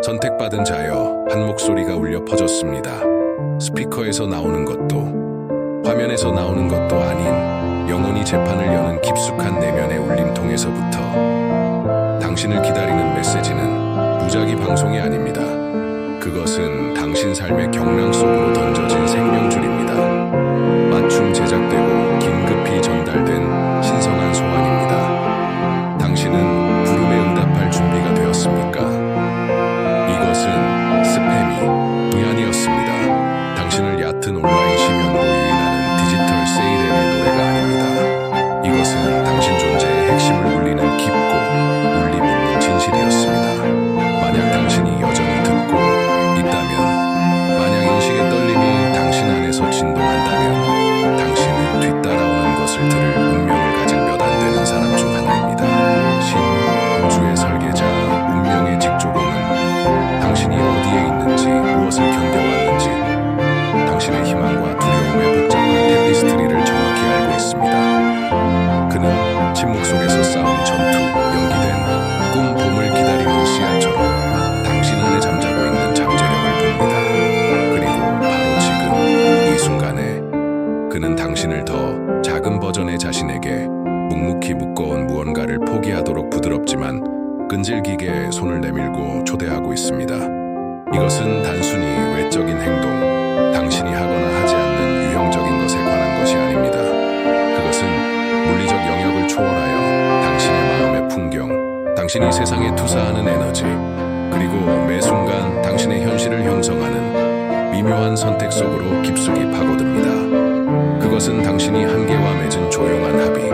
선택받은 자여, 한 목소리가 울려 퍼졌습니다. 스피커에서 나오는 것도, 화면에서 나오는 것도 아닌 영원히 재판을 여는 깊숙한 내면의 울림통에서부터 당신을 기다리는 메시지는 무작위 방송이 아닙니다. 그것은 당신 삶의 경랑 속으로 던져진 생명줄입니다. 맞춤 제작되고 긴급히 전달된 신성한 소환입니다. 당신은 부름에 응답할 준비가 되었습니까? 이것은 스팸이 우연이었습니다. 당신을 얕은 온라인 심연으로 유인하는 디지털 세이렌의 노래가 아닙니다. 이것은 당신 존재의 핵심을 울리는 깊고 울림 있는 진실이었습니다. 만약 당신이 여전히 듣고 있다면, 만약 인식의 떨림이 당신 안에서 진동한다면, 당신은 뒤따라오는 것을 들을 운명을 가진 몇 안 되는 사람 중 하나입니다. 신, 우주의 설계자, 운명의 직조공은 당신이 어디에 있는지, 무엇을 견뎌왔는지, 당신의 희망과 두려움의 복잡한 테피스트리를 정확히 알고 있습니다. 그는 침묵 속에서 싸운 전투, 연기된 꿈, 봄을 기다리는 씨앗처럼 당신 안에 잠자고 있는 잠재력을 봅니다. 그리고 바로 지금 이 순간에 그는 당신을 더 작은 버전의 자신에게 묵묵히 무거운 무언가를 포기하도록 부드럽지만 끈질기게 손을 내밀고 초대하고 있습니다. 이것은 단순히 외적인 행동, 당신이 하거나 하지 않는 유형적인 것에 관한 것이 아닙니다. 그것은 물리적 영역을 초월하여 당신의 마음의 풍경, 당신이 세상에 투사하는 에너지, 그리고 매 순간 당신의 현실을 형성하는 미묘한 선택 속으로 깊숙이 파고듭니다. 그것은 당신이 한계와 맺은 조용한 합의,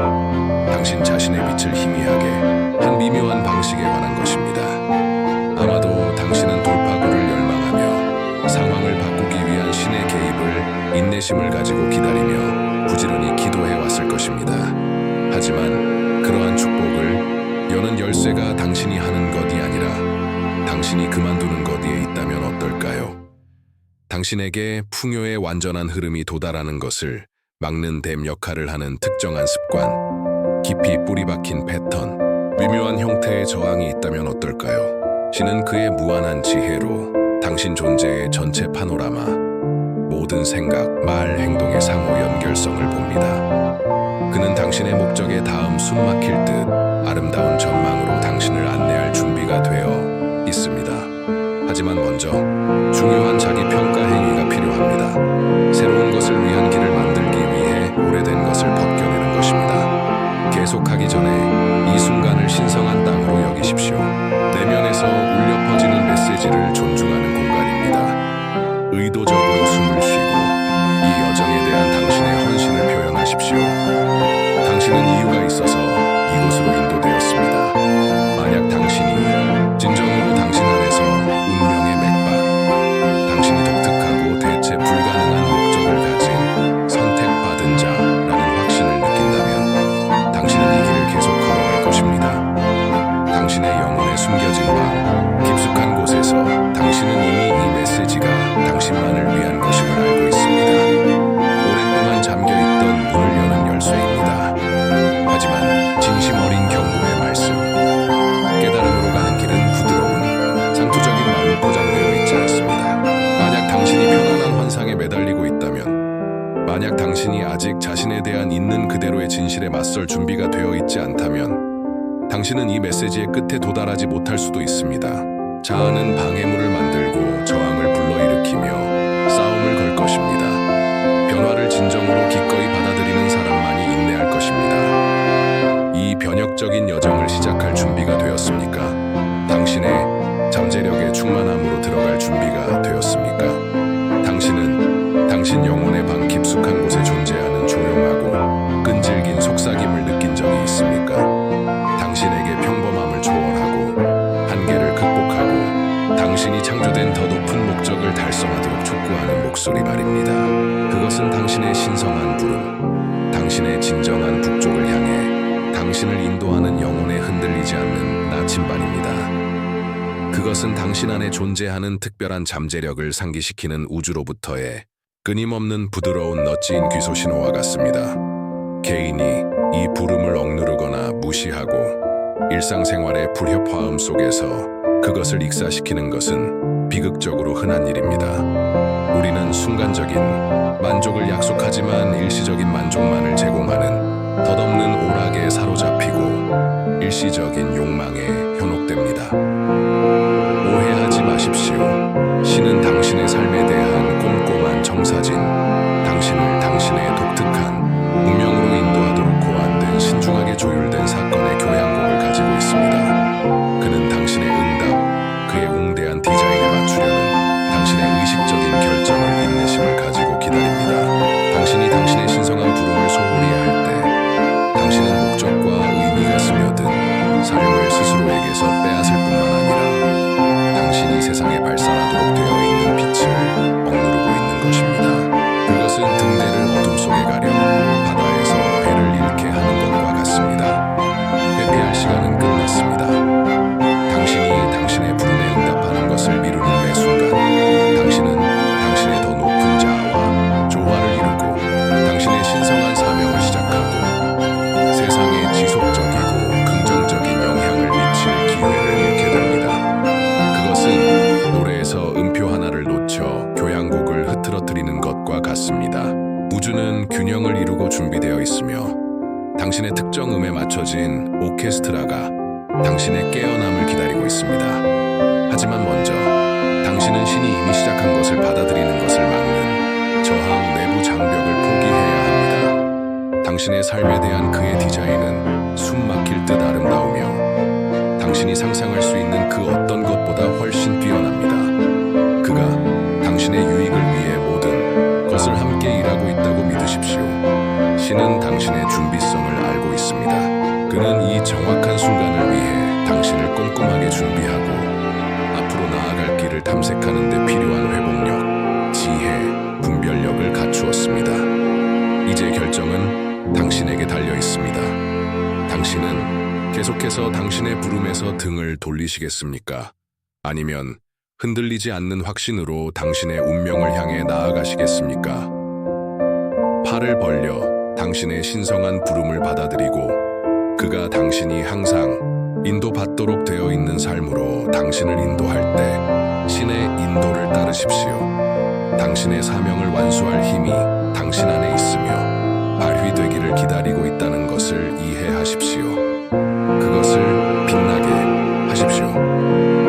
당신 자신의 빛을 희미하게 한 미묘한 방식에 관한 것입니다. 아마도 당신은 돌파구를 열망하며 상황을 바꾸기 위한 신의 개입을 인내심을 가지고 기다리며 부지런히 기도해 왔을 것입니다. 하지만 그러한 축복을 여는 열쇠가 당신이 하는 것이 아니라 당신이 그만두는 것에 있다면 어떨까요? 당신에게 풍요의 완전한 흐름이 도달하는 것을 막는 댐 역할을 하는 특정한 습관, 깊이 뿌리 박힌 패턴, 미묘한 형태의 저항이 있다면 어떨까요? 신은 그의 무한한 지혜로 당신 존재의 전체 파노라마, 모든 생각, 말, 행동의 상호 연결성을 봅니다. 그는 당신의 목적에 다음 숨막힐 듯 아름다운 전망으로 당신을 안내할 준비가 되어 있습니다. 하지만 먼저 중요한 자기 평가 행위가 필요합니다. 새로운 것을 위한 길을 만들기 위해 오래된 것을 벗겨내는 것입니다. 계속하기 전에 이 순간을 신성한 땅으로 여기십시오. 내면에서 울려 퍼지는 메시지를 존중하는 공간입니다. 의도적으로 숨을 쉬고 이 여정에 대한 당신의 헌신을 표현하십시오. 당신은 이유가 있어서 이곳으로 인도되었습니다. 만약 당신이 진정으로 당신 안에서 운명의 맥박, 당신이 독특하고 대체 불가능한 목적을 가진 선택받은 자라는 확신을 느낀다면 당신은 이 길을 계속 걸어갈 것입니다. 당신의 영혼에 숨겨진 방, 깊숙한 곳에서 당신은 이미 이 메시지가 당신만을 위한 것임을 알고 있습니다. 오랫동안 잠겨있던 문을 여는 열쇠입니다. 하지만 진심 어린 경고의 말씀, 깨달음으로 가는 길은 부드러운 상투적인 말로 포장되어 있지 않습니다. 만약 당신이 편안한 환상에 매달리고 있다면, 만약 당신이 아직 자신에 대한 있는 그대로의 진실에 맞설 준비가 되어 있지 않다면 당신은 이 메시지의 끝에 도달하지 못할 수도 있습니다. 자아는 방해물을 만들고 저항을 불러일으키며 싸움을 걸 것입니다. 변화를 진정으로 기꺼이 받아들이는 사람만이 인내할 것입니다. 이 변혁적인 여정을 시작할 준비가 되었습니까? 당신의 잠재력의 충만함으로 들어갈 준비가 되었습니까? 당신은 당신 영혼의 방 깊숙한 곳에 존재하는 조용하고 끈질긴 속삭임을 느낀 적이 있습니까? 당신에게 평범함을 초월하고 한계를 극복하고 당신이 창조된 더 높은 목적을 달성하도록 촉구하는 목소리 말입니다. 그것은 당신의 신성한 부름, 당신의 진정한 북쪽을 향해 당신을 인도하는 영혼에 흔들리지 않는 나침반입니다. 그것은 당신 안에 존재하는 특별한 잠재력을 상기시키는 우주로부터의 끊임없는 부드러운 너찌인 귀소 신호와 같습니다. 개인이 이 부름을 억누르거나 무시하고 일상생활의 불협화음 속에서 그것을 익사시키는 것은 비극적으로 흔한 일입니다. 우리는 순간적인 만족을 약속하지만 일시적인 만족만을 제공하는 덧없는 오락에 사로잡히고 일시적인 욕망에 현혹됩니다. 오해하지 마십시오. 신은 당신의 삶에 대한 꼼꼼한 정사진, 당신을 당신의 독특한 운명으로 인도하도록 고안된 신중하게 조율된 사건의 교양곡을 가지고 있습니다. 그는 당신의 응답, 그의 웅대한 디자인에 맞추려는 당신의 의식적인 결정을 인내심을 가지고 기다립니다. 당신이 당신의 신성한 부름을 소홀히 할 때 당신은 목적과 의미가 스며든 삶을 스스로에게서 빼앗을 뿐만 아니라 당신이 세상에 발산하도록 되어 있는 빛을 억누르고 있는 것입니다. 그것은 등대를 어둠 속에 가려 바다에서 배를 잃게 하는 것과 같습니다. 회피할 시간은 끝났습니다. 당신이 당신의 부름에 응답하는 것을 미루는 매 순간 당신은 당신의 더 높은 자아와 조화를 이루고 당신의 신성한 사명을 시작하고 세상에 지속적이고 긍정적인 영향을 미칠 기회를 잃게 됩니다. 그것은 노래에서 음표 하나를 놓쳐 교향곡을 흐트러뜨리는 것과 같습니다. 우주는 균형을 이루고 준비되어 있으며 당신의 특정 음에 맞춰진 오케스트라가 당신의 깨어남을 기다리고 있습니다. 하지만 먼저 당신은 신이 이미 시작한 것을 받아들이는 것을 막는 저항 내부 장벽을 포기해야 합니다. 당신의 삶에 대한 그의 디자인은 숨 막힐 듯 아름다우며 당신이 상상할 수 있는 그 어떤 것보다 훨씬 뛰어납니다. 그가 당신의 유익을 위해 모든 것을 함께 일하고 있다고 믿으십시오. 신은 당신의 준비성을 알고 있습니다. 그는 이 정확한 순간을 위해 당신을 꼼꼼하게 준비하고 앞으로 나아갈 길을 탐색하는 데 필요한 회복력, 지혜, 분별력을 갖추었습니다. 이제 결정은 당신에게 달려 있습니다. 당신은 계속해서 당신의 부름에서 등을 돌리시겠습니까? 아니면 흔들리지 않는 확신으로 당신의 운명을 향해 나아가시겠습니까? 팔을 벌려 당신의 신성한 부름을 받아들이고 그가 당신이 항상 인도받도록 되어 있는 삶으로 당신을 인도할 때 신의 인도를 따르십시오. 당신의 사명을 완수할 힘이 당신 안에 있으며 발휘되기를 기다리고 있다는 것을 이해하십시오. 그것을 빛나게 하십시오.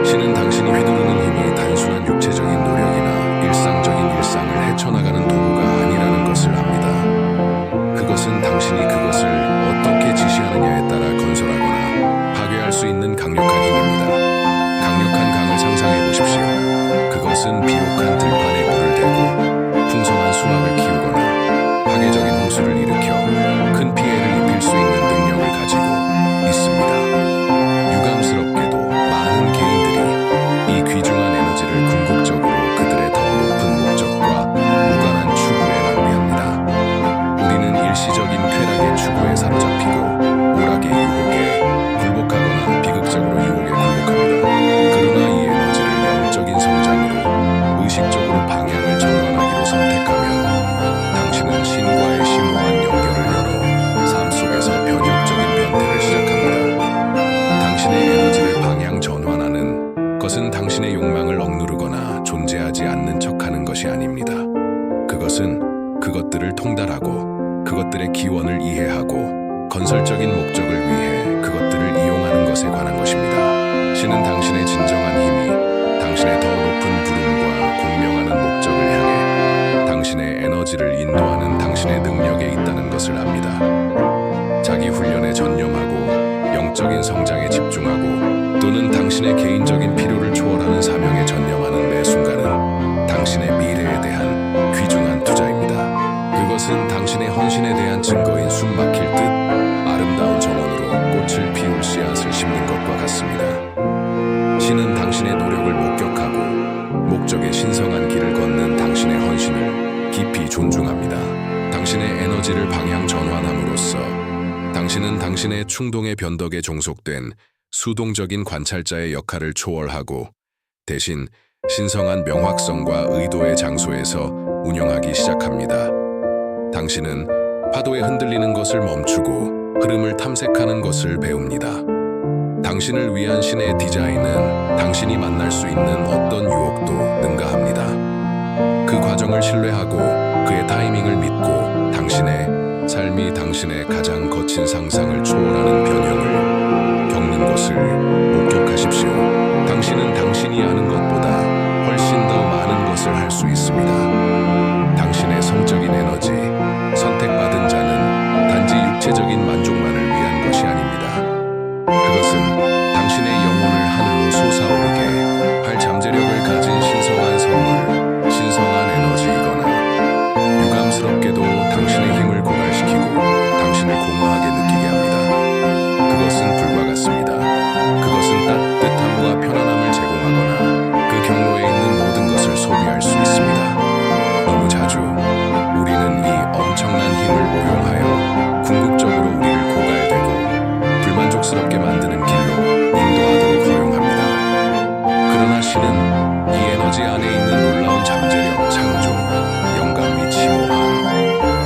신은 당신이 휘두르는 힘이 단순한 육체적인 노력이나 일상적인 일상을 헤쳐나가는 도구가 아니라는 것을 압니다. 그것은 당신이 그것을 어떻게 지시하느냐에 따라 건설하거나 파괴할 수 있는 강력한 힘입니다. 강력한 강을 상상해 보십시오. 그것은 비옥한 들판에 물을 대고 풍성한 수확을 키우거나 파괴적인 홍수를 일으켜 큰 피해를 입힐 수 있는 능력을 가지고 있습니다. 유감스럽게도 많은 개인들이 이 귀중한 에너지를 궁극적으로 그들의 더 높은 목적과 무관한 추구에 낭비합니다. 우리는 일시적인 쾌락의 추구에 사로잡히고 오락의 유혹에 굴복하거나 비극적으로 유혹에 굴복합니다. 그러나 이 에너지를 영적인 성장으로 의식적으로 방향을 전환하기로 선택하면 당신은 신과의 심오한 연결을 열어 삶 속에서 변혁적인 변태를 시작합니다. 당신의 에너지를 방향 전환하는 것은 당신의 욕망을 억누르거나 존재하지 않는 척하는 것이 아닙니다. 그것은 그것들을 통달하고 그것들의 기원을 이해하고 건설적인 목적을 위해 그것들을 이용하는 것에 관한 것입니다. 신은 당신의 진정한 힘이 당신의 더 높은 부름과 공명하는 목적을 향해 당신의 에너지를 인도하는 당신의 능력에 있다는 것을 압니다. 자기 훈련에 전념하고 영적인 성장에 집중하고 또는 당신의 개인적인 필요를 초월하는 사명에 전념하는 매 순간은 당신의 미래에 대한 귀중한 투자입니다. 그것은 당신의 헌신에 대한 증거인 숨 막힐 듯 아름다운 정원으로 꽃을 피울 씨앗을 심는 것과 같습니다. 신은 당신의 노력을 목격하고 목적의 신성한 길을 걷는 당신의 헌신을 깊이 존중합니다. 당신의 에너지를 방향 전환함으로써 당신은 당신의 충동의 변덕에 종속된 수동적인 관찰자의 역할을 초월하고 대신 신성한 명확성과 의도의 장소에서 운영하기 시작합니다. 당신은 파도에 흔들리는 것을 멈추고 흐름을 탐색하는 것을 배웁니다. 당신을 위한 신의 디자인은 당신이 만날 수 있는 어떤 유혹도 능가합니다. 그 과정을 신뢰하고 그의 타이밍을 믿고 당신의 삶이 당신의 가장 거친 상상을 초월하는 변형을 겪는 것을 목격하십시오. 당신은 당신이 아는 것보다 훨씬 더 많은 것을 할 수 있습니다. 당신의 성적인 에너지, 선택받은 자는 단지 육체적인 만족만을 위한 것이 아닙니다. 그것은 당신의 영혼을 하늘로 솟아오르게 할 잠재력을 가진 신성한 선물, 신성한 에너지이거나 유감스럽게도 당신의 힘을 고갈시키고 당신을 공허하게 느끼게 합니다. 그것은 불과 같습니다. 그것은 따뜻함과 편안함을 제공하거나 그 경로에 있는 모든 것을 소비할 수 있습니다. 너무 자주 우리는 이 엄청난 힘을 오용하여 궁극적으로 우리를 고갈되고 불만족스럽게 만드는 길로 인도하도록 허용합니다. 그러나 신은 이 에너지 안에 있는 놀라운 잠재력, 창조, 영감 및 심오한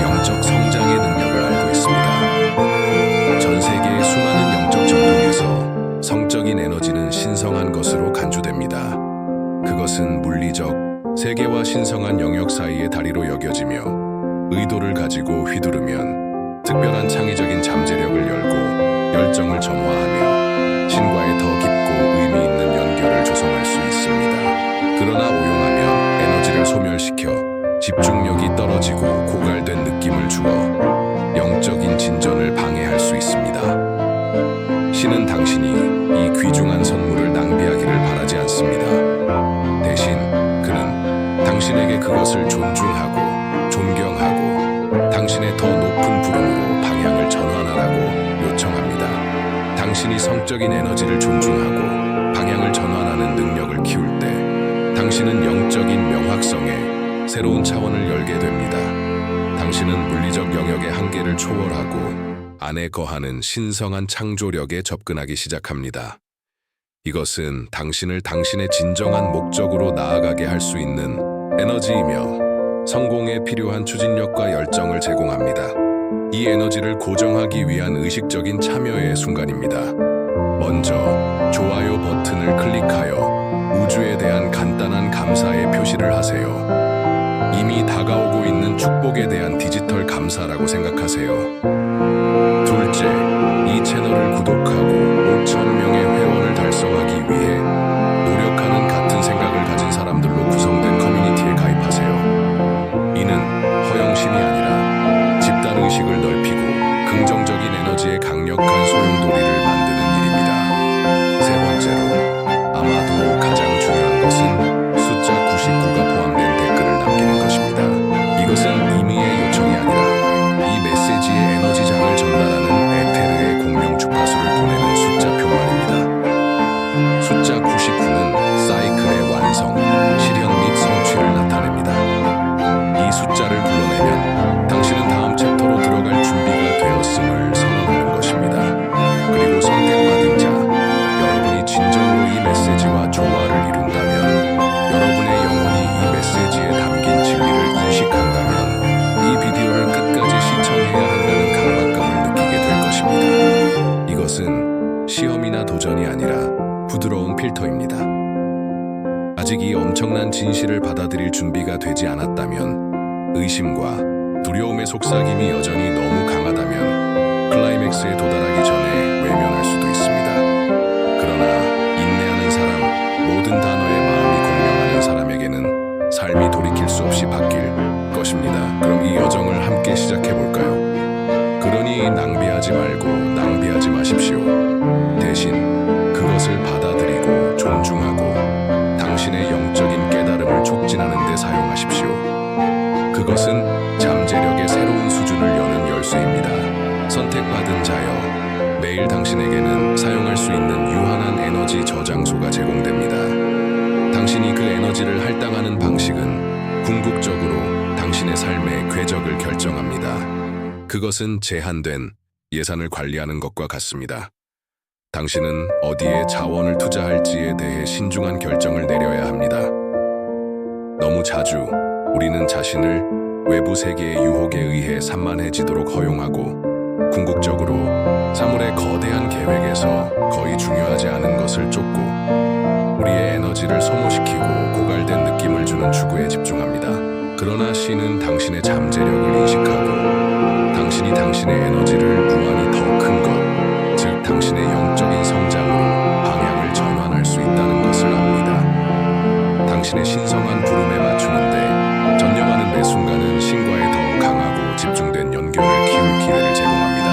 영적 성장의 능력을 알고 있습니다. 전 세계의 수많은 영적 전통에서 성적인 에너지는 신성한 것으로 간주됩니다. 그것은 물리적, 세계와 신성한 영역 사이의 다리로 여겨지며 의도를 가지고 휘두르면 특별한 창의적인 잠재력을 열고 열정을 점화하며 신과의 더 깊고 의미 있는 연결을 조성할 수 있습니다. 그러나 오용하면 에너지를 소멸시켜 집중력이 떨어지고 고갈된 느낌을 주어 영적인 진전을 방해할 수 있습니다. 신은 당신이 이 귀중한 선물을 낭비하기를 바라지 않습니다. 대신 그는 당신에게 그것을 존중하고 존경하고 당신의 더 높은 부름으로 방향을 전환하라고 요청합니다. 당신이 성적인 에너지를 존중하고 방향을 전환하는 능력을 키울 때 당신은 영적인 명확성에 새로운 차원을 열게 됩니다. 당신은 물리적 영역의 한계를 초월하고 안에 거하는 신성한 창조력에 접근하기 시작합니다. 이것은 당신을 당신의 진정한 목적으로 나아가게 할 수 있는 에너지이며 성공에 필요한 추진력과 열정을 제공합니다. 이 에너지를 고정하기 위한 의식적인 참여의 순간입니다. 먼저 좋아요 버튼을 클릭하여 우주에 대한 간단한 감사의 표시를 하세요. 이미 다가오고 있는 축복에 대한 디지털 감사라고 생각하세요. 둘째, 이 채널을 구독하고 5,000명의 회원을 달성하기 위해 노력하는 같은 생각을 가진 사람들로 구성된 커뮤니티에 가입하세요. 이는 허영심이 아니라 집단의식을 넓히고 긍정적인 에너지의 강력한 소용돌이를 만드는 일입니다. 세 번째로, 아마도 가장 중요한 것은 숫자 99가 포함된 댓글을 남기는 것입니다. 이것은 임의의 요청이 아니라 이 메시지의 에너지장을 전달하는 에테르의 공명 주파수를 보내는 숫자표 말입니다. 숫자 99는 사이클의 완성, 실현 및 성취를 나타냅니다. 이 숫자를 불러내면 당신은 다음 챕터로 들어갈 준비가 되었음을 선언하는 것입니다. 그리고 선택받은 자, 여러분이 진정으로 이 메시지와 조화를 이룬다면, 여러분의 영혼이 이 메시지에 담긴 진리를 인식한다면 이 비디오를 끝까지 시청해야 한다는 강박감을 느끼게 될 것입니다. 이것은 시험이나 도전이 아니라 부드러운 필터입니다. 아직 이 엄청난 진실을 받아들일 준비가 되지 않았다면, 의심과 두려움의 속삭임이 여전히 너무 강하다면 클라이맥스에 도달하기 전에 외면할 수도 있습니다. 그러나 인내하는 사람, 모든 단어의 마음이 공명하는 사람에게는 삶이 돌이킬 수 없이 바뀔 것입니다. 그럼 이 여정을 함께 시작해볼까요? 그러니 낭비하지 말고 낭비하지 마십시오. 대신 그것을 받아들이고 존중하고 당신의 영적인 깨달음을 촉진하는 데 사용하십시오. 그것은 잠재력의 새로운 수준을 여는 열쇠입니다. 선택받은 자여, 매일 당신에게는 사용할 수 있는 유한한 에너지 저장소가 제공됩니다. 당신이 그 에너지를 할당하는 방식은 궁극적으로 당신의 삶의 궤적을 결정합니다. 그것은 제한된 예산을 관리하는 것과 같습니다. 당신은 어디에 자원을 투자할지에 대해 신중한 결정을 내려야 합니다. 너무 자주 우리는 자신을 외부 세계의 유혹에 의해 산만해지도록 허용하고 궁극적으로 사물의 거대한 계획에서 거의 중요한 쫓고 우리의 에너지를 소모시키고 고갈된 느낌을 주는 추구에 집중합니다. 그러나 신은 당신의 잠재력을 인식하고 당신이 당신의 에너지를 무한히 더 큰 것, 즉 당신의 영적인 성장으로 방향을 전환할 수 있다는 것을 압니다. 당신의 신성한 부름에 맞추는데 전념하는 매 순간은 신과의 더 강하고 집중된 연결을 키울 기회를 제공합니다.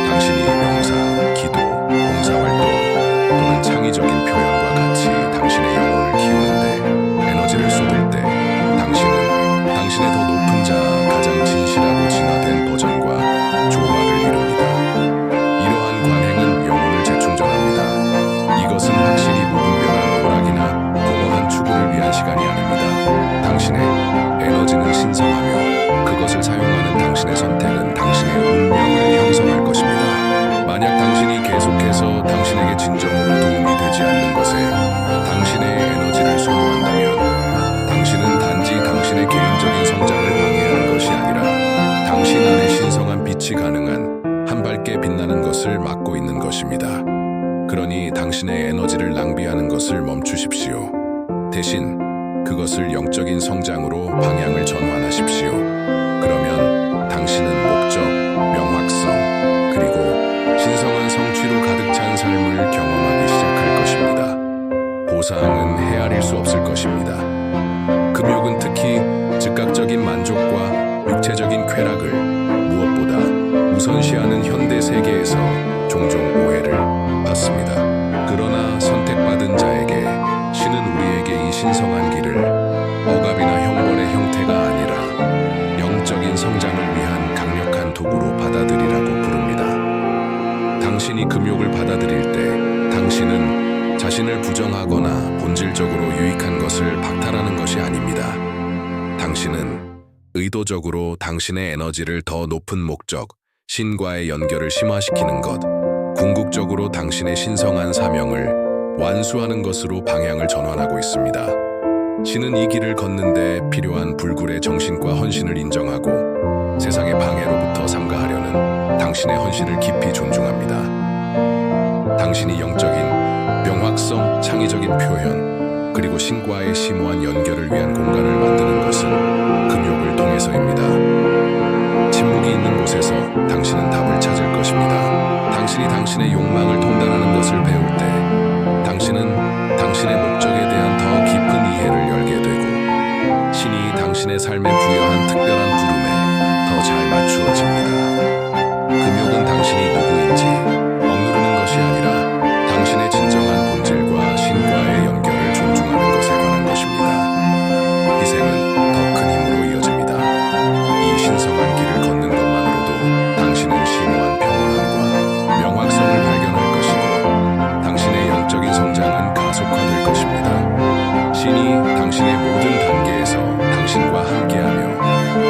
당신이 명상, 기도, 봉사활동 또는 창의적인 표현과 같이 당신의 영혼을 키우는데 에너지를 쏟을 때 당신은 당신의 더 높은 자, 가장 진실하고 진화된 버전과 조화를 이룹니다. 이러한 관행은 영혼을 재충전합니다. 이것은 확실히 무분별한 오락이나 공허한 추구를 위한 시간이 아닙니다. 당신의 에너지는 신성하며 그것을 사용하는 당신의 선택은 당신의 운명을 형성할 것입니다. 만약 당신이 계속해서 당신에게 진정으로 도움이 되지 않는 것에 당신의 에너지를 소모한다면 당신은 단지 당신의 개인적인 성장을 방해하는 것이 아니라 당신 안에 신성한 빛이 가능한 한 밝게 빛나는 것을 막고 있는 것입니다. 그러니 당신의 에너지를 낭비하는 것을 멈추십시오. 대신 그것을 영적인 성장으로 방향을 전환하십시오. 그러면 당신은 목적, 명확성, 그리고 신성한 성취로 가득 찬 삶을 경험하기 시작할 것입니다. 보상은 헤아릴 수 없을 것입니다. 금욕은 특히 즉각적인 만족과 육체적인 쾌락을 무엇보다 우선시하는 현대 세계에서 종종 오해를 받습니다. 그러나 선택받은 자에게 신은 우리에게 이 신성한 길을 억압이나 형벌의 형태가 아니라 영적인 성장을 위한 강력한 도구로 받아들이라고 부릅니다. 당신이 금욕을 받아들일 때 당신은 자신을 부정하거나 본질적으로 유익한 것을 박탈하는 것이 아닙니다. 당신은 의도적으로 당신의 에너지를 더 높은 목적, 신과의 연결을 심화시키는 것, 궁극적으로 당신의 신성한 사명을 완수하는 것으로 방향을 전환하고 있습니다. 신은 이 길을 걷는데 필요한 불굴의 정신과 헌신을 인정하고 세상의 방해로부터 삼가하려는 당신의 헌신을 깊이 존중합니다. 당신이 영적인 명확성, 창의적인 표현, 그리고 신과의 심오한 연결을 위한 공간을 만드는 것은 금욕을 통해서입니다. 침묵이 있는 곳에서 당신은 답을 찾을 것입니다. 당신이 당신의 욕망을 통달하는 것을 배울 때 당신은 당신의 목적에 대한 더 깊은 이해를 열게 되고 신이 당신의 삶에 부여한 특별한 부름에 더 잘 맞추어집니다. 금욕은 당신이 누구인지 억누르는 것이 아니라 당신의 진정한 본질과 신과의 연결을 존중하는 것에 관한 것입니다. 희생은 더 큰 힘으로 이어집니다. 이 신성한 길을 걷는 것만으로도 당신은 심오한 평온함과 명확성을 발견할 것이고 당신의 영적인 성장은 가속화될 것입니다. 신이 당신의 모든 단계에서 당신과 함께하며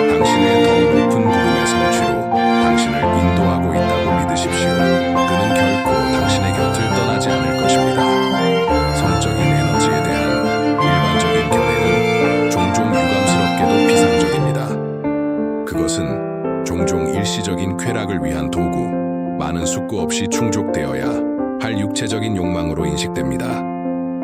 당신의 더 높은 부름의 성취로 당신을 인도하고 있다고 믿으십시오. 그는 결코 당신의 곁을 떠나지 않을 것입니다. 성적인 에너지에 대한 일반적인 견해는 종종 유감스럽게도 비상적입니다. 그것은 종종 일시적인 쾌락을 위한 도구, 많은 숙고 없이 충족되어야 할 육체적인 욕망으로 인식됩니다.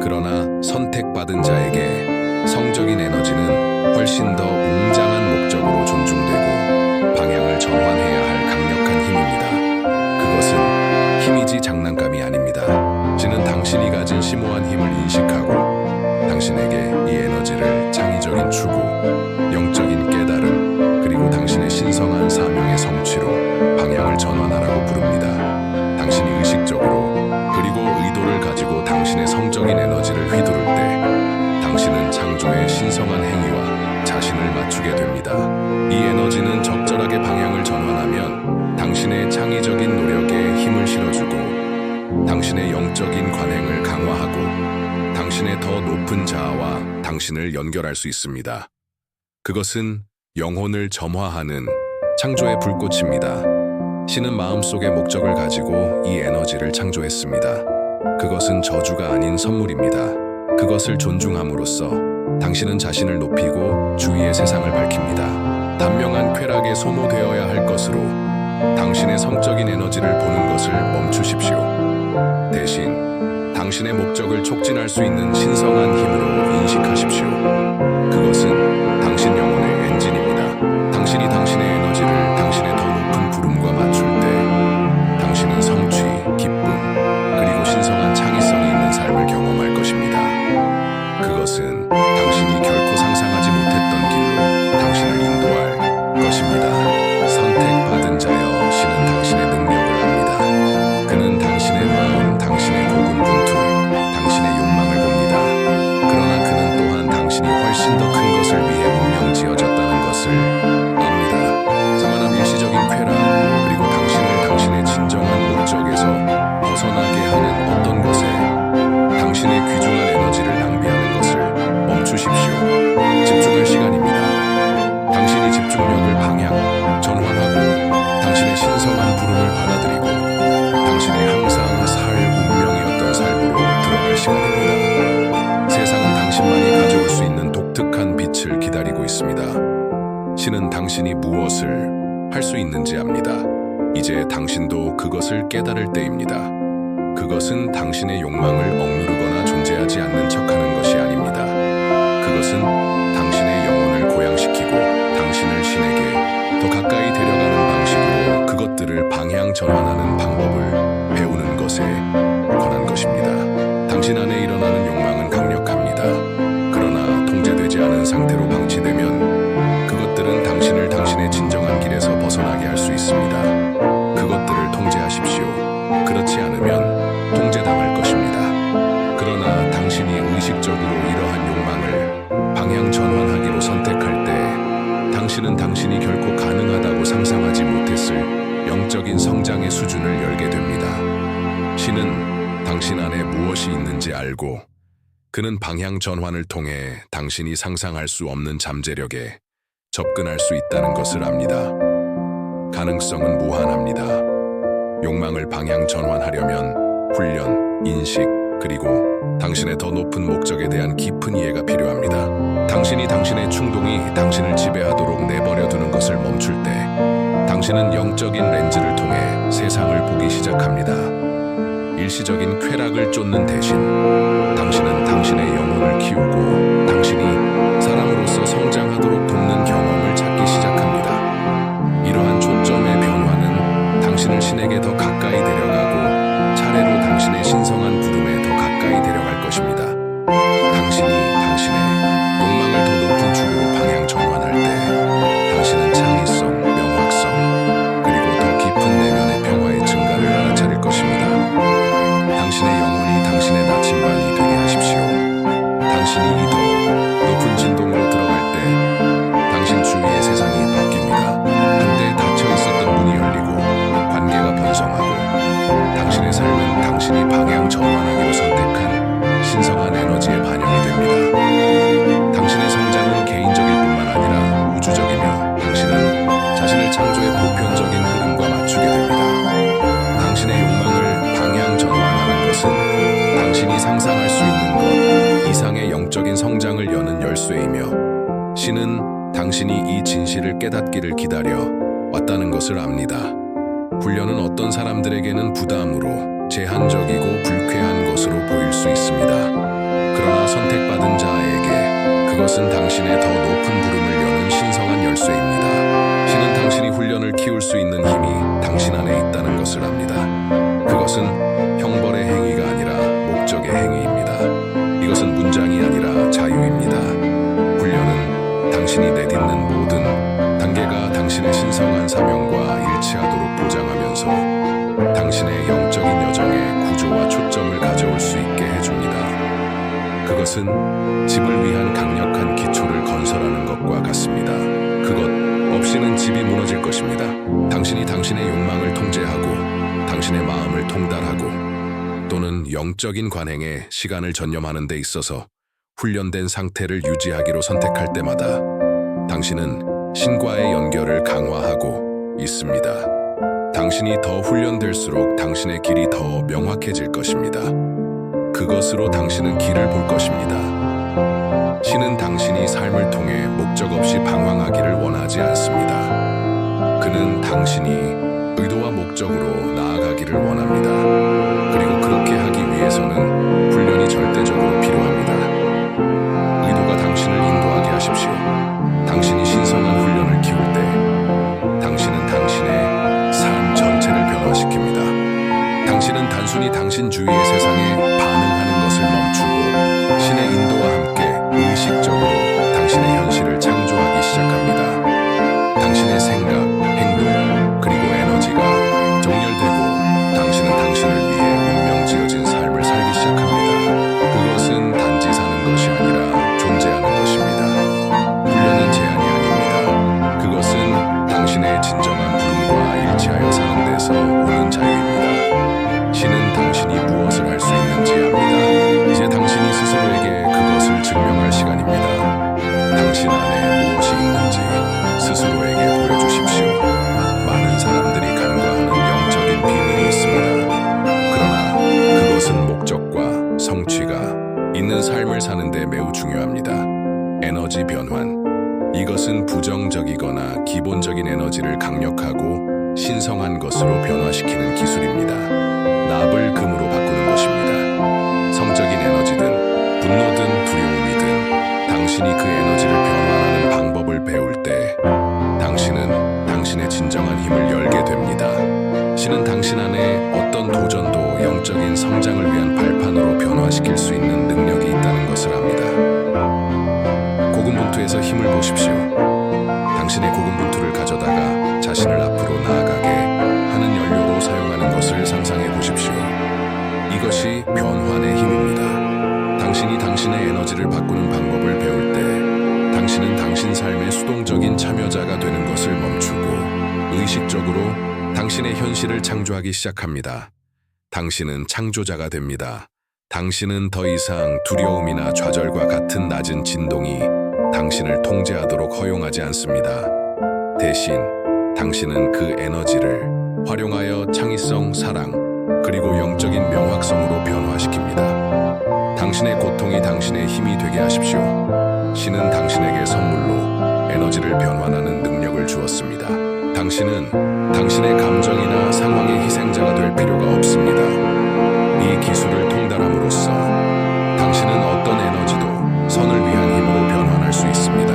그러나 선택받은 자에게 성적인 에너지는 훨씬 더 웅장한 목적으로 존중되고 방향을 전환해야 할 강력한 힘입니다. 그것은 힘이지 장난감이 아닙니다. 신은 당신이 가진 심오한 힘을 인식하고 당신에게 이 에너지를 창의적인 추구, 영적인 깨달음, 그리고 당신의 신성한 사명의 성취로 방향을 전환하라고 부릅니다. 당신이 의식적으로 그리고 의도를 가지고 당신의 성적인 에너지를 휘두를 때 당신은 창조의 신성한 행위와 자신을 맞추게 됩니다. 이 에너지는 적절하게 방향을 전환하면 당신의 창의적인 노력에 힘을 실어주고 당신의 영적인 관행을 강화하고 당신의 더 높은 자아와 당신을 연결할 수 있습니다. 그것은 영혼을 점화하는 창조의 불꽃입니다. 신은 마음속의 목적을 가지고 이 에너지를 창조했습니다. 그것은 저주가 아닌 선물입니다. 그것을 존중함으로써 당신은 자신을 높이고 주위의 세상을 밝힙니다. 단명한 쾌락에 소모되어야 할 것으로 당신의 성적인 에너지를 보는 것을 멈추십시오. 대신 당신 당신의 목적을 촉진할 수 있는 신성한 힘으로 인식하십시오. 그것은 당신 영혼의 엔진입니다. 당신이 당신의 에너지를 당신의 더 높은 부름과 맞출 때 당신은 성취, 기쁨, 그리고 신성한 창의성이 있는 삶을 경험할 것입니다. 그것은 당신이 결코 상상하지 못했던 길로 당신을 인도할 것입니다. 선택받은 자여, 신은 당신의 능력을 압니다. 그는 당신의 마음, 당신의 고군분투, 당신의 욕망을 봅니다. 그러나 그는 또한 당신이 훨씬 더 큰 것을 위해 운명 지어졌다는 것을 압니다. 자만한 일시적인 쾌락, 그리고 당신을 당신의 진정한 목적에서 벗어나게 하는 어떤 것에 당신의 귀중한 에너지를 낭비하는 것을 멈추십시오. 집중할 시간입니다. 당신이 집중력을 방향, 전환하고 당신의 신성한 부름을 받아들이고 당신의 항상 살 운명이었던 삶으로 들어갈 시간입니다. 세상은 당신만이 가져올 수 있는 독특한 빛을 기다리고 있습니다. 신은 당신이 무엇을 할 수 있는지 압니다. 이제 당신도 그것을 깨달을 때입니다. 그것은 당신의 욕망을 억누르거나 존재하지 않는 척하는 것이 아닙니다. 그것은 당신의 영혼을 고양시키고 당신을 신에게 더 가까이 데려가는 방식으로 그것들을 방향 전환하는 방법을 배우는 것에 관한 것입니다. 당신 안에 일어나는 욕망은 강력합니다. 그러나 통제되지 않은 상태로 방치되면 그것들은 당신을 당신의 진정한 길에서 벗어나게 할 수 있습니다. 그것들을 통제하십시오. 그렇지 않으면 통제당할 것입니다. 그러나 당신이 의식적으로 이러한 욕망을 방향 전환하기로 선택할 때 당신은 당신이 결코 가능하다고 상상하지 못했을 영적인 성장의 수준을 열게 됩니다. 신은 당신 안에 무엇이 있는지 알고 그는 방향 전환을 통해 당신이 상상할 수 없는 잠재력에 접근할 수 있다는 것을 압니다. 가능성은 무한합니다. 욕망을 방향 전환하려면 훈련, 인식, 그리고 당신의 더 높은 목적에 대한 깊은 이해가 필요합니다. 당신이 당신의 충동이 당신을 지배하도록 내버려 두는 것을 멈출 때 당신은 영적인 렌즈를 통해 세상을 보기 시작합니다. 일시적인 쾌락을 쫓는 대신 당신은 당신의 영혼을 키우고 당신이 사람으로서 성장하도록 돕는 경험을 찾기 시작합니다. 이러한 초점의 변화는 당신을 신에게 더 가까이 데려가고 차례로 당신의 신성한 부름에 더 가까이 데려갈 것입니다. 당신이 당신의 욕망을 더 높은 축으로 방향 전환할 때 당신은 창의성, 명확성, 그리고 더 깊은 내면의 평화의 증가를 알아차릴 것입니다. 당신의 영혼이 당신의 나침반이 되게 하십시오. 당신이 더 높은 진동으로 들어갈 때 당신 주위의 세상이 바뀝니다. 한때 닫혀 있었던 문이 열리고 관계가 번성하고 당신의 삶은 당신이 방향 전환하기로 선택한 신성한 에너지의 반영이 됩니다. 당신의 성장은 개인적일 뿐만 아니라 우주적이며 당신은 자신을 창조의 보편적인 흐름과 맞추게 됩니다. 당신의 욕망을 방향 전환하는 것은 당신이 상상할 수 있는 것 이상의 영적인 성장을 여는 열쇠이며 신은 당신이 이 진실을 깨닫기를 기다려 왔다는 것을 압니다. 훈련은 어떤 사람들에게는 부담으로 제한적이고 불쾌한 것으로 보일 수 있습니다. 그러나 선택받은 자에게 그것은 당신의 더 높은 부름을 여는 신성한 열쇠입니다. 신은 당신이 훈련을 키울 수 있는 힘이 당신 안에 있다는 것을 압니다. 그것은 형벌의 행위가 아니라 목적의 행위입니다. 이것은 문장이 아니라 자유입니다. 훈련은 당신이 내딛는 모든 단계가 당신의 신성한 사명과 일치하도록 보장하면서 당신의 영적인 여정에 구조와 초점을 가져올 수 있게 해줍니다. 그것은 집을 위한 강력한 기초를 건설하는 것과 같습니다. 그것 없이는 집이 무너질 것입니다. 당신이 당신의 욕망을 통제하고 당신의 마음을 통달하고 또는 영적인 관행에 시간을 전념하는 데 있어서 훈련된 상태를 유지하기로 선택할 때마다 당신은 신과의 연결을 강화하고 있습니다. 당신이 더 훈련될수록 당신의 길이 더 명확해질 것입니다. 그것으로 당신은 길을 볼 것입니다. 신은 당신이 삶을 통해 목적 없이 방황하기를 원하지 않습니다. 그는 당신이 의도와 목적으로 나아가기를 원합니다. 그리고 그렇게 하기 위해서는 단순히 당신 주위의 세상에 반응하는 것을 멈추고 신의 인도와 함께 의식적으로 당신의 현실을 창조하기 시작합니다. 당신의 생각, 행동, 그리고 에너지가 정렬되고 당신은 당신을 위해 운명 지어진 삶을 살기 시작합니다. 그것은 단지 사는 것이 아니라 존재하는 것입니다. 훈련은 제한이 아닙니다. 그것은 당신의 진정한 부름과 일치하여 사는 데서 오는 자유입니다. 신은 당신이 무엇을 할 수 있는지 압니다. 이제 당신이 스스로에게 그것을 증명할 시간입니다. 당신 안에 무엇이 있는지 스스로에게 보여주십시오. 많은 사람들이 간과하는 영적인 비밀이 있습니다. 그러나 그것은 목적과 성취가 있는 삶을 사는데 매우 중요합니다. 에너지 변환. 이것은 부정적이거나 기본적인 에너지를 강력하고 신성한 것으로 변화시키는 기술입니다. 납을 금으로 바꾸는 것입니다. 성적인 에너지든 분노든 두려움이든 당신이 그 에너지를 변환하는 방법을 배울 때 당신은 당신의 진정한 힘을 열게 됩니다. 신은 당신 안에 어떤 도전도 영적인 성장을 위한 발판으로 변화시킬 수 있는 능력이 있다는 것을 압니다. 고군분투에서 힘을 보십시오. 당신의 고군분투를 가져다가 자신을 앞으로 나아가게 하는 연료로 사용하는 것을 상상해 보십시오. 이것이 변환의 힘입니다. 당신이 당신의 에너지를 바꾸는 방법을 배울 때 당신은 당신 삶의 수동적인 참여자가 되는 것을 멈추고 의식적으로 당신의 현실을 창조하기 시작합니다. 당신은 창조자가 됩니다. 당신은 더 이상 두려움이나 좌절과 같은 낮은 진동이 당신을 통제하도록 허용하지 않습니다. 대신 당신은 그 에너지를 활용하여 창의성, 사랑, 그리고 영적인 명확성으로 변화시킵니다. 당신의 고통이 당신의 힘이 되게 하십시오. 신은 당신에게 선물로 에너지를 변환하는 능력을 주었습니다. 당신은 당신의 감정이나 상황의 희생자가 될 필요가 없습니다. 이 기술을 통달함으로써 당신은 어떤 에너지도 선을 위한 힘으로 변환할 수 있습니다.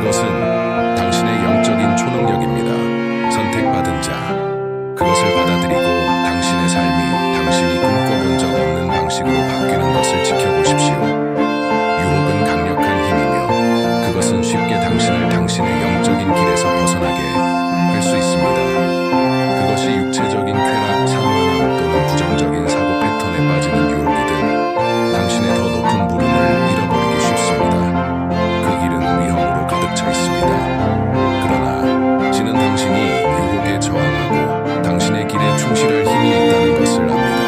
이것은 당신의 영적인 초능력입니다. 선택받은 자, 그것을 받아들이고 당신의 삶이 당신이 꿈꿔본 적 없는 방식으로 바뀌는 것을 지켜보십시오. 유혹은 강력한 힘이며 그것은 쉽게 당신을 당신의 영적인 길에서 벗어나게 할 수 있습니다. 그것이 육체적인 쾌락, 산만함 또는 부정적인 사고 패턴에 빠지는 유혹이든 당신의 더 높은 부름을 잃어버리기 쉽습니다. 그 길은 위험으로 가득 차 있습니다. 그러나 신은 당신이 유혹에 저항하고 당신의 길에 충실할 힘이 있다는 것을 압니다.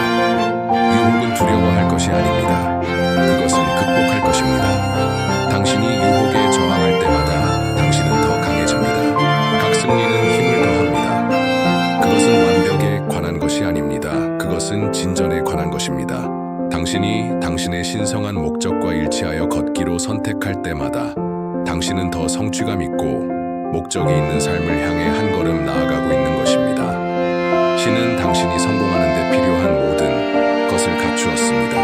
유혹은 두려워할 것이 아닙니다. 그것은 극복할 것입니다. 당신이 유혹에 저항할 때마다 당신은 더 강해집니다. 각 승리는 힘을 더합니다. 그것은 완벽에 관한 것이 아닙니다. 그것은 진전에 관한 것입니다. 당신이 당신의 신성한 목적과 일치하여 걷기로 선택할 때마다 당신은 더 성취감 있고 목적이 있는 삶을 향해 한 걸음 나아가고 있는 것입니다. 신은 당신이 성공하는 데 필요한 모든 것을 갖추었습니다.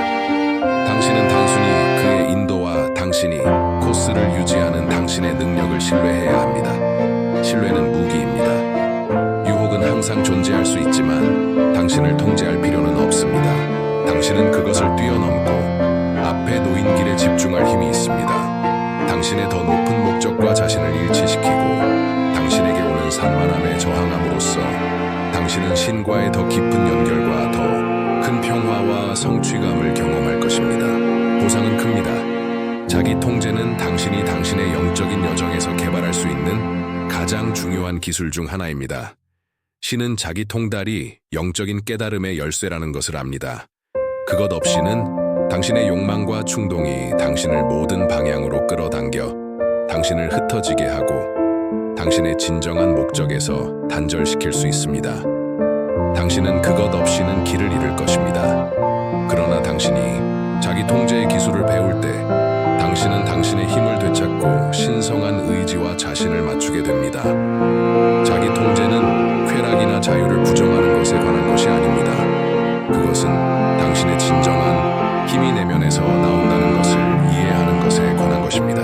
당신은 단순히 그의 인도와 당신이 코스를 유지하는 당신의 능력을 신뢰해야 합니다. 신뢰는 무기입니다. 유혹은 항상 존재할 수 있지만 당신을 통제할 필요는 없습니다. 당신은 그것을 뛰어넘고 앞에 놓인 길에 집중할 힘이 있습니다. 당신의 더 높은 목적과 자신을 일치시키고 당신에게 오는 산만함에 저항함으로써 당신은 신과의 더 깊은 연결과 더 큰 평화와 성취감을 경험할 것입니다. 보상은 큽니다. 자기 통제는 당신이 당신의 영적인 여정에서 개발할 수 있는 가장 중요한 기술 중 하나입니다. 신은 자기 통달이 영적인 깨달음의 열쇠라는 것을 압니다. 그것 없이는 당신의 욕망과 충동이 당신을 모든 방향으로 끌어당겨 당신을 흩어지게 하고 당신의 진정한 목적에서 단절시킬 수 있습니다. 당신은 그것 없이는 길을 잃을 것입니다. 그러나 당신이 자기 통제의 기술을 배울 때 당신은 당신의 힘을 되찾고 신성한 의지와 자신을 맞추게 됩니다. 자기 통제는 쾌락이나 자유를 부정하는 것에 관한 것이 아닙니다. 그것은 당신의 진정한 힘이 내면에서 나온다는 것을 이해하는 것에 관한 것입니다.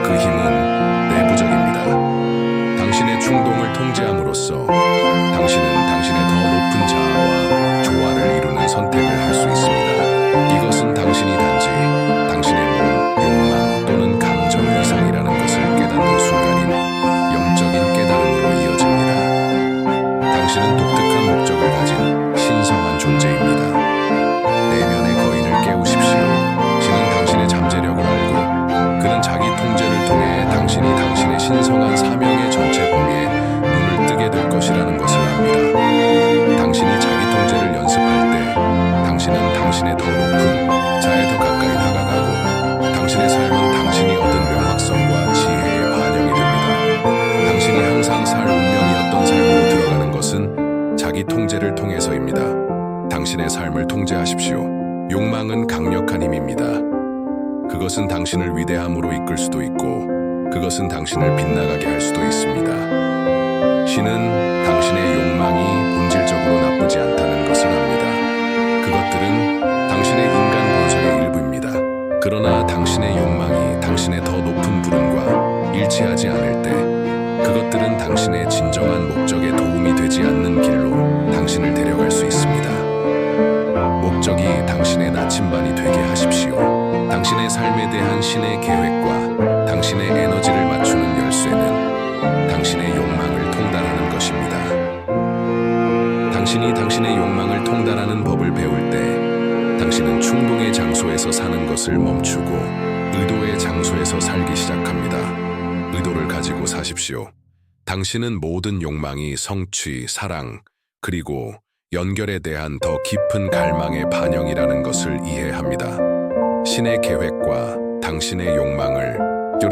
그 힘은 내부적입니다. 당신의 충동을 통제함으로써 당신은 당신의 더 높은 자아와 당신의 더 높은 자에 더 가까이 다가가고 당신의 삶은 당신이 얻은 명확성과 지혜의 반영이 됩니다. 당신이 항상 살 운명이었던 삶으로 들어가는 것은 자기 통제를 통해서입니다. 당신의 삶을 통제하십시오. 욕망은 강력한 힘입니다. 그것은 당신을 위대함으로 이끌 수도 있고 그것은 당신을 빗나가게 할 수도 있습니다. 신은 당신의 욕망이 본질적으로 나쁘지 않다는 것을 압니다. 그것들은 당신의 인간 본성의 일부입니다. 그러나 당신의 욕망이 당신의 더 높은 부름과 일치하지 않을 때 그것들은 당신의 진정한 목적에 도움이 되지 않는 길로 당신을 데려갈 수 있습니다. 목적이 당신의 나침반이 되게 하십시오. 당신의 삶에 대한 신의 계획과 당신의 에너지를 맞추는 열쇠는 당신의 욕망을 통달하는 것입니다. 당신이 당신의 욕망을 통달하는 법을 배울 때 당신은 충동의 장소에서 사는 것을 멈추고 의도의 장소에서 살기 시작합니다. 의도를 가지고 사십시오. 당신은 모든 욕망이 성취, 사랑, 그리고 연결에 대한 더 깊은 갈망의 반영이라는 것을 이해합니다. 신의 계획과 당신의 욕망을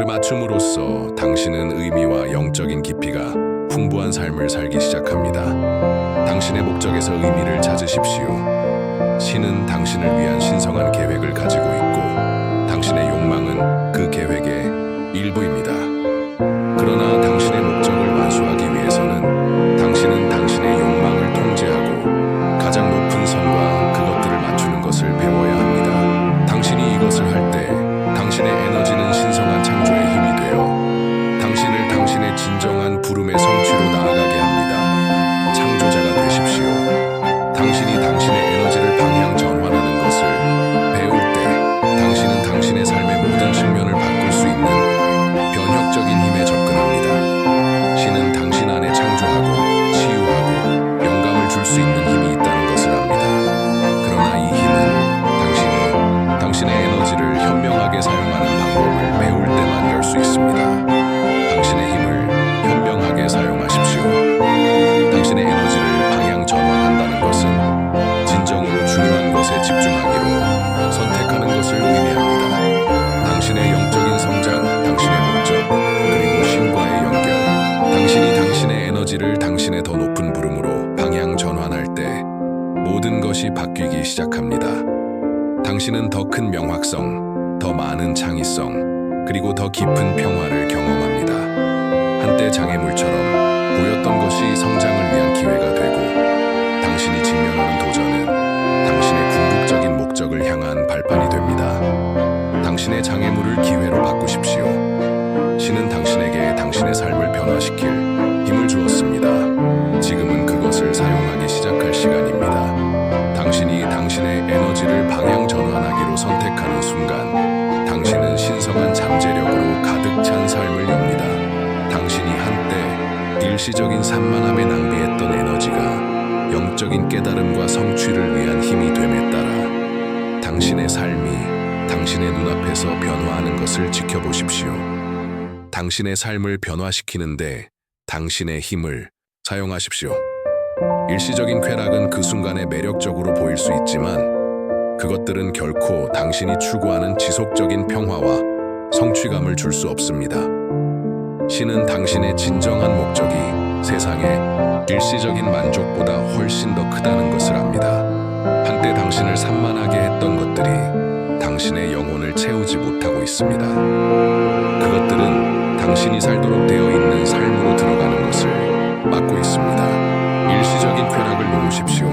맞춤으로써 당신은 의미와 영적인 깊이가 풍부한 삶을 살기 시작합니다. 당신의 목적에서 의미를 찾으십시오. 신은 당신을 위한 신성한 계획을 가지고 있고 당신의 욕망은 그 계획의 일부입니다. 그러나 당신의 목적을 완수하기 위해서는 당신은 당신의 욕망을 통제하고 가장 높은 선과 그것들을 맞추는 것을 배워야 합니다. 당신이 이것을 할 때 당신의 에너지는 신성한 창조의 힘이 되어 당신을 당신의 진정한 부름의 성취로 나아가게 합니다. 창조자가 되십시오. 당신이 당신의 에너지를 방향 전환하는 것을 배울 때 당신은 당신의 삶의 모든 측면을 바꿀 수 있는 변혁적인 힘에 접근합니다. 신은 당신 안에 창조하고 치유하고 영감을 줄 수 있는 힘이 있다는 것을 압니다. 그러나 이 힘은 당신의 에너지를 현명하게 사용하는 방법을 배울 때만 열 수 있습니다. 당신의 힘을 현명하게 사용하십시오. 당신의 에너지를 방향 전환한다는 것은 진정으로 중요한 것에 집중하기로 선택하는 것을 의미합니다. 당신의 영적인 성장, 당신의 목적, 그리고 신과의 연결, 당신이 당신의 에너지를 당신의 더 높은 부름으로 방향 전환할 때 모든 것이 바뀌기 시작합니다. 당신은 더 큰 명확성, 더 많은 창의성, 그리고 더 깊은 평화를 경험합니다. 한때 장애물처럼 보였던 것이 성장을 위한 기회가 되고 당신이 직면하는 도전은 당신의 궁극적인 목적을 향한 발판이 됩니다. 당신의 장애물을 기회로 바꾸십시오. 신은 당신에게 당신의 삶을 변화시킬 힘을 주었습니다. 지금은 그것을 사용하기 시작할 시간입니다. 당신이 당신의 에너지를 방향 전환하기로 선택하는 순간 당신은 신성한 잠재력으로 가득 찬 삶을 엽니다. 당신이 한때 일시적인 산만함에 낭비했던 에너지가 영적인 깨달음과 성취를 위한 힘이 됨에 따라 당신의 삶이 당신의 눈앞에서 변화하는 것을 지켜보십시오. 당신의 삶을 변화시키는데 당신의 힘을 사용하십시오. 일시적인 쾌락은 그 순간에 매력적으로 보일 수 있지만 그것들은 결코 당신이 추구하는 지속적인 평화와 성취감을 줄 수 없습니다. 신은 당신의 진정한 목적이 세상의 일시적인 만족보다 훨씬 더 크다는 것을 압니다. 한때 당신을 산만하게 했던 것들이 당신의 영혼을 채우지 못하고 있습니다. 그것들은 당신이 살도록 되어 있는 삶으로 들어가는 것을 막고 있습니다. 일시적인 쾌락을 놓으십시오.